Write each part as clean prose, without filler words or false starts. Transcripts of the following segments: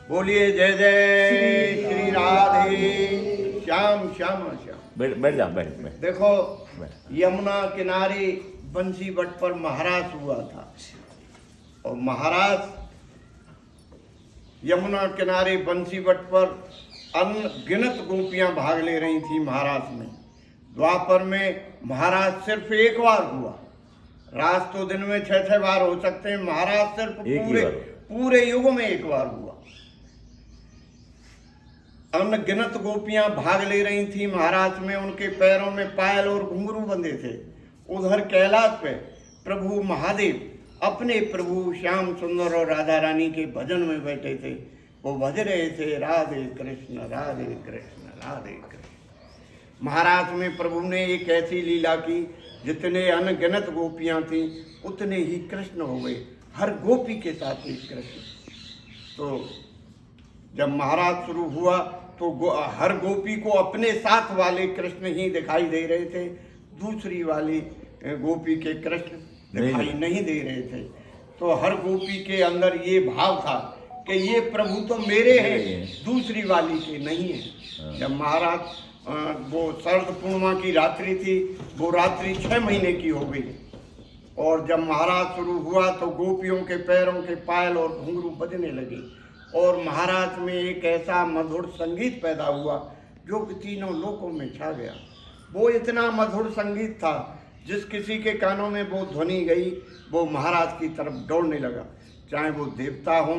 बोलिए जय जय श्री राधे श्याम श्याम श्याम। बैठ जा, बैठ बैठ। देखो यमुना किनारे बंसी बट पर महाराज हुआ था और महाराज यमुना किनारे बंसी बट पर अनगिनत गोपियां भाग ले रही थी महाराज में। द्वापर में महाराज सिर्फ एक बार हुआ। राज तो दिन में 6-6 बार हो सकते हैं, महाराज सिर्फ पूरे युग में एक बार हुआ। अनगिनत गोपियां भाग ले रही थी महाराज में, उनके पैरों में पायल और घुंघरू बंधे थे। उधर कैलाश पे प्रभु महादेव अपने प्रभु श्याम सुंदर और राधा रानी के भजन में बैठे थे। वो भज रहे थे राधे कृष्ण राधे कृष्ण राधे कृष्ण। महाराज में प्रभु ने एक ऐसी लीला की, जितने अनगिनत गोपियां थी उतने ही कृष्ण हो गए, हर गोपी के साथ ही कृष्ण। तो जब महाराज शुरू हुआ तो हर गोपी को अपने साथ वाले कृष्ण ही दिखाई दे रहे थे, दूसरी वाली गोपी के कृष्ण दिखाई नहीं दे रहे थे। तो हर गोपी के अंदर ये भाव था कि ये प्रभु तो मेरे हैं, दूसरी वाली के नहीं है। जब महाराज वो शरद पूर्णिमा की रात्रि थी, वो रात्रि 6 महीने की हो गई और जब महाराज शुरू हुआ तो गोपियों के पैरों के पायल और घुंघरू बजने लगे और महाराज में एक ऐसा मधुर संगीत पैदा हुआ जो कि तीनों लोकों में छा गया। वो इतना मधुर संगीत था, जिस किसी के कानों में वो ध्वनि गई वो महाराज की तरफ दौड़ने लगा। चाहे वो देवता हों,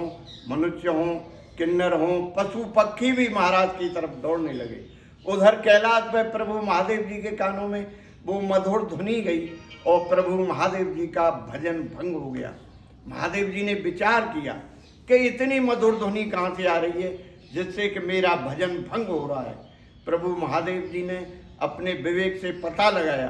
मनुष्य हों, किन्नर हों, पशु पक्षी भी महाराज की तरफ दौड़ने लगे। उधर कैलाश पर प्रभु महादेव जी के कानों में वो मधुर ध्वनि गई और प्रभु महादेव जी का भजन भंग हो गया। महादेव जी ने विचार किया कि इतनी मधुर ध्वनि कहाँ से आ रही है जिससे कि मेरा भजन भंग हो रहा है। प्रभु महादेव जी ने अपने विवेक से पता लगाया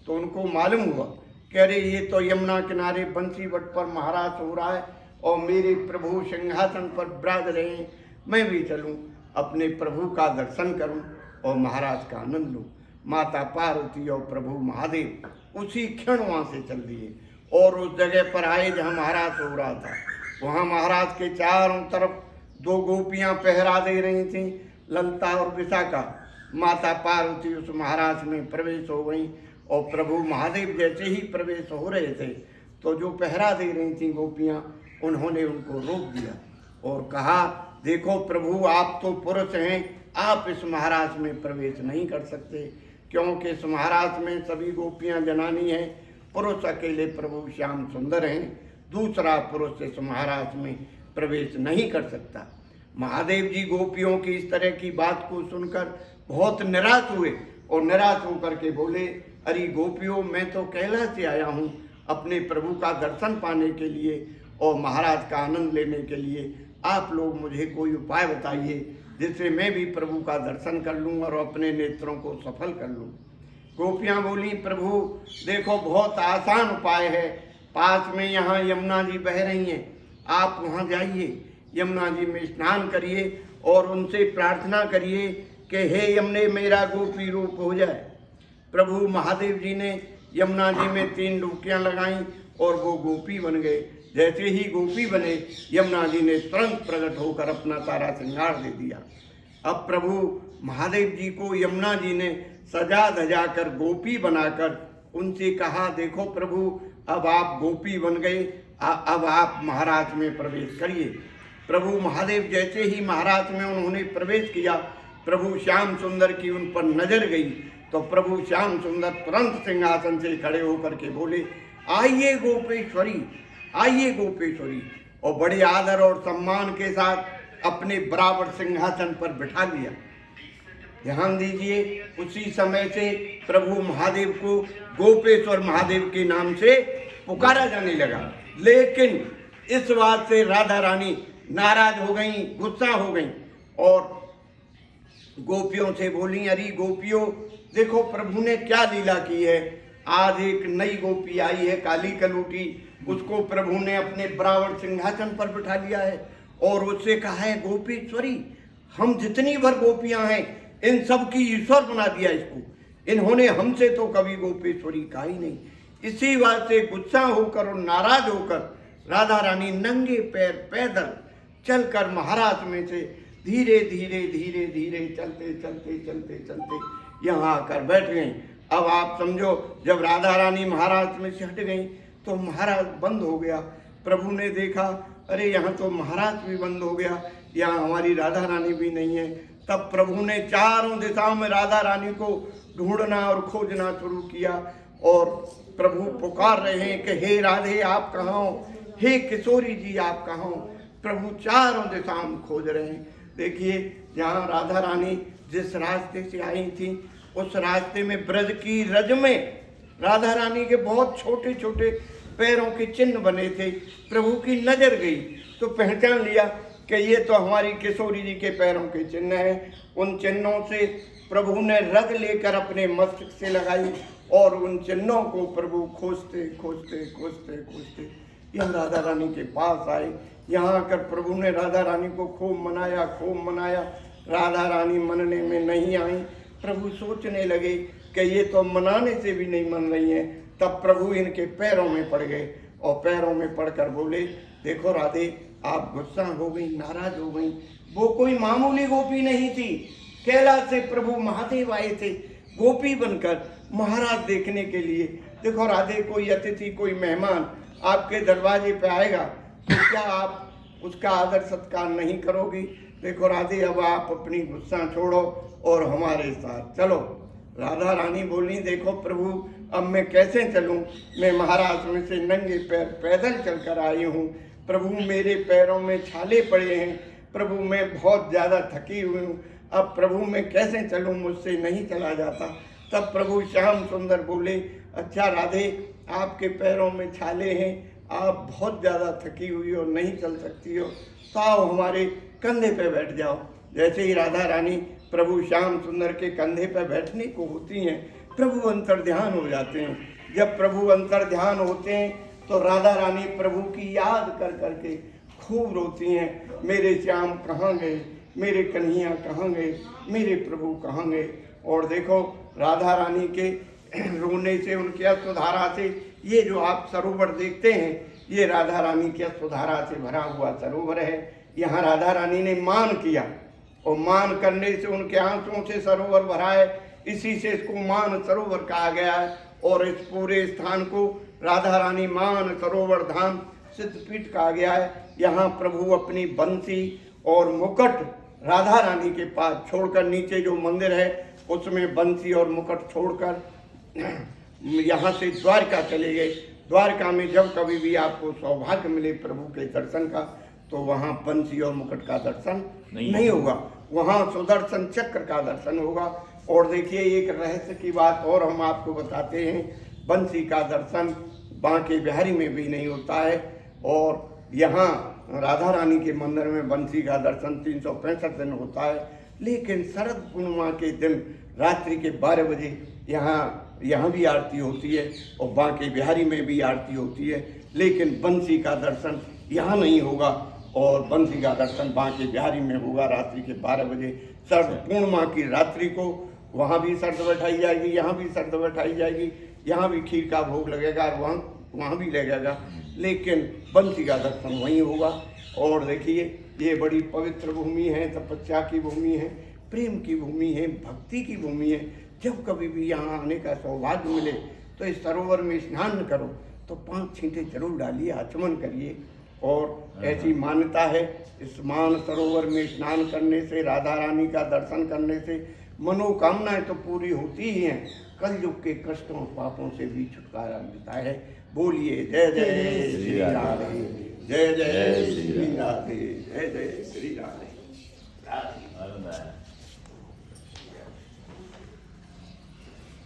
तो उनको मालूम हुआ कि अरे ये तो यमुना किनारे बंसी बट पर महाराज हो रहा है और मेरे प्रभु सिंहासन पर विराज रहे हैं। मैं भी चलूं, अपने प्रभु का दर्शन करूं और महाराज का आनंद लूं। माता पार्वती और प्रभु महादेव उसी क्षण वहाँ से चल दिए और उस जगह पर आए जहाँ महाराज हो रहा था। वहाँ महाराज के चारों तरफ 2 गोपियाँ पहरा दे रही थीं, ललता और विशाखा। माता पार्वती उस महाराज में प्रवेश हो गई और प्रभु महादेव जैसे ही प्रवेश हो रहे थे तो जो पहरा दे रही थी गोपियाँ, उन्होंने उनको रोक दिया और कहा, देखो प्रभु आप तो पुरुष हैं, आप इस महाराज में प्रवेश नहीं कर सकते, क्योंकि इस महाराज में सभी गोपियाँ जनानी हैं, पुरुष अकेले प्रभु श्याम सुंदर हैं, दूसरा पुरुष इस महाराज में प्रवेश नहीं कर सकता। महादेव जी गोपियों की इस तरह की बात को सुनकर बहुत निराश हुए और निराश होकर के बोले, अरे गोपियों, मैं तो कैलाश से आया हूँ अपने प्रभु का दर्शन पाने के लिए और महाराज का आनंद लेने के लिए। आप लोग मुझे कोई उपाय बताइए जिससे मैं भी प्रभु का दर्शन कर लूँ और अपने नेत्रों को सफल कर लूँ। गोपियाँ बोली, प्रभु देखो बहुत आसान उपाय है, पास में यहाँ यमुना जी बह रही हैं, आप वहाँ जाइए, यमुना जी में स्नान करिए और उनसे प्रार्थना करिए कि हे यमुने मेरा गोपी रूप हो जाए। प्रभु महादेव जी ने यमुना जी में 3 डुबकियाँ लगाईं और वो गोपी बन गए। जैसे ही गोपी बने, यमुना जी ने तुरंत प्रकट होकर अपना सारा श्रृंगार दे दिया। अब प्रभु महादेव जी को यमुना जी ने सजा धजा कर गोपी बनाकर उनसे कहा, देखो प्रभु अब आप गोपी बन गए, अब आप महाराज में प्रवेश करिए। प्रभु महादेव जैसे ही महाराज में उन्होंने प्रवेश किया, प्रभु श्याम सुंदर की उन पर नजर गई तो प्रभु श्याम सुंदर तुरंत सिंहासन से खड़े होकर के बोले, आइए गोपेश्वरी, आइए गोपेश्वरी, और बड़े आदर और सम्मान के साथ अपने बराबर सिंहासन पर बिठा लिया। ध्यान दीजिए, उसी समय से प्रभु महादेव को गोपेश्वर महादेव के नाम से पुकारा जाने लगा। लेकिन इस बात से राधा रानी नाराज हो गई, गुस्सा हो गई और गोपियों से बोली, अरे गोपियों देखो प्रभु ने क्या लीला की है। आज एक नई गोपी आई है, काली कलूटी, उसको प्रभु ने अपने बराबर सिंहासन पर बिठा लिया है और उससे कहा है, गोपीश्वरी, हम जितनी भर गोपियां हैं इन सब की ईश्वर बना दिया इसको। इन्होंने हमसे तो कभी गोपेश्वरी कहा ही नहीं। इसी बात से गुस्सा होकर और नाराज होकर राधा रानी नंगे पैर पैदल चलकर महाराज में से धीरे धीरे धीरे धीरे चलते चलते चलते चलते यहाँ आकर बैठ गई। अब आप समझो, जब राधा रानी महाराज में से हट गई तो महाराज बंद हो गया। प्रभु ने देखा, अरे यहाँ तो महाराज भी बंद हो गया, यहाँ हमारी राधा रानी भी नहीं है। तब प्रभु ने चारों दिशाओं में राधा रानी को ढूंढना और खोजना शुरू किया और प्रभु पुकार रहे हैं कि हे राधे आप कहाँ हो, हे किशोरी जी आप कहाँ हो। प्रभु चारों दिशाओं में खोज रहे हैं। देखिए, जहाँ राधा रानी जिस रास्ते से आई थी उस रास्ते में ब्रज की रज में राधा रानी के बहुत छोटे छोटे पैरों के चिन्ह बने थे। प्रभु की नजर गई तो पहचान लिया कि ये तो हमारी किशोरी जी के पैरों के चिन्ह हैं। उन चिन्हों से प्रभु ने रग लेकर अपने मस्तक से लगाई और उन चिन्हों को प्रभु खोजते खोजते खोजते खोजते यहाँ राधा रानी के पास आए। यहाँ आकर प्रभु ने राधा रानी को खूब मनाया, खूब मनाया। राधा रानी मनने में नहीं आई। प्रभु सोचने लगे कि ये तो मनाने से भी नहीं मन रही हैं। तब प्रभु इनके पैरों में पड़ गए और पैरों में पड़कर बोले, देखो राधे आप गुस्सा हो गई, नाराज हो गई। वो कोई मामूली गोपी नहीं थी, कैलाश से प्रभु महादेव आए थे गोपी बनकर महाराज देखने के लिए। देखो राधे, कोई अतिथि कोई मेहमान आपके दरवाजे पे आएगा तो क्या आप उसका आदर सत्कार नहीं करोगी? देखो राधे, अब आप अपनी गुस्सा छोड़ो और हमारे साथ चलो। राधा रानी बोली, देखो प्रभु अब मैं कैसे चलूं, मैं महाराज में से नंगे पैर पैदल चलकर आई हूँ। प्रभु मेरे पैरों में छाले पड़े हैं, प्रभु मैं बहुत ज़्यादा थकी हुई हूँ, अब प्रभु मैं कैसे चलूँ, मुझसे नहीं चला जाता। तब प्रभु श्याम सुंदर बोले, अच्छा राधे आपके पैरों में छाले हैं, आप बहुत ज़्यादा थकी हुई हो, नहीं चल सकती हो, तो आओ हमारे कंधे पे बैठ जाओ। जैसे ही राधा रानी प्रभु श्याम सुंदर के कंधे पे बैठने को होती हैं, प्रभु अंतर्ध्यान हो जाते हैं। जब प्रभु अंतर्ध्यान होते हैं तो राधा रानी प्रभु की याद कर करके खूब रोती हैं, मेरे श्याम कहाँ गए, मेरे कन्हैया कहाँ गए, मेरे प्रभु कहाँ गए। और देखो राधा रानी के रोने से, उनके अश्रुधारा से, ये जो आप सरोवर देखते हैं ये राधा रानी के अश्रुधारा से भरा हुआ सरोवर है। यहाँ राधा रानी ने मान किया और मान करने से उनके आंसुओं से सरोवर भरा है, इसी से इसको मान सरोवर कहा गया है। और इस पूरे स्थान को राधा रानी मान सरोवर धाम सिद्धपीठ कहा गया है। यहाँ प्रभु अपनी बंसी और मुकुट राधा रानी के पास छोड़कर, नीचे जो मंदिर है उसमें बंसी और मुकुट छोड़कर यहाँ से द्वारका चले गए। द्वारका में जब कभी भी आपको सौभाग्य मिले प्रभु के दर्शन का तो वहाँ बंसी और मुकुट का दर्शन नहीं होगा, वहाँ सुदर्शन चक्र का दर्शन होगा। और देखिए एक रहस्य की बात और हम आपको बताते हैं, बंसी का दर्शन बांके बिहारी में भी नहीं होता है और यहाँ राधा रानी के मंदिर में बंसी का दर्शन 365 दिन होता है। लेकिन शरद पूर्णिमा के दिन रात्रि के 12 बजे यहाँ भी आरती होती है और बांके बिहारी में भी आरती होती है, लेकिन बंसी का दर्शन यहाँ नहीं होगा और बंसी का दर्शन बांके बिहारी में होगा रात्रि के 12 बजे। शरद पूर्णिमा की रात्रि को वहाँ भी शर्त बैठाई जाएगी, यहाँ भी शर्त बैठाई जाएगी, यहाँ भी खीर का भोग लगेगा और वहाँ भी लगेगा, लेकिन बंसी का दर्शन वहीं होगा। और देखिए ये बड़ी पवित्र भूमि है, तपस्या की भूमि है, प्रेम की भूमि है, भक्ति की भूमि है। जब कभी भी यहाँ आने का सौभाग्य मिले तो इस सरोवर में स्नान करो तो 5 छींटे जरूर डालिए, आचमन करिए। और ऐसी मान्यता है, इस मान सरोवर में स्नान करने से, राधा रानी का दर्शन करने से मनोकामनाएं तो पूरी होती ही हैं, कलयुग के कष्टों पापों से भी छुटकारा मिलता है। बोलिए जय जय श्री राधे, जय जय श्री राधे, जय जय श्री राधे।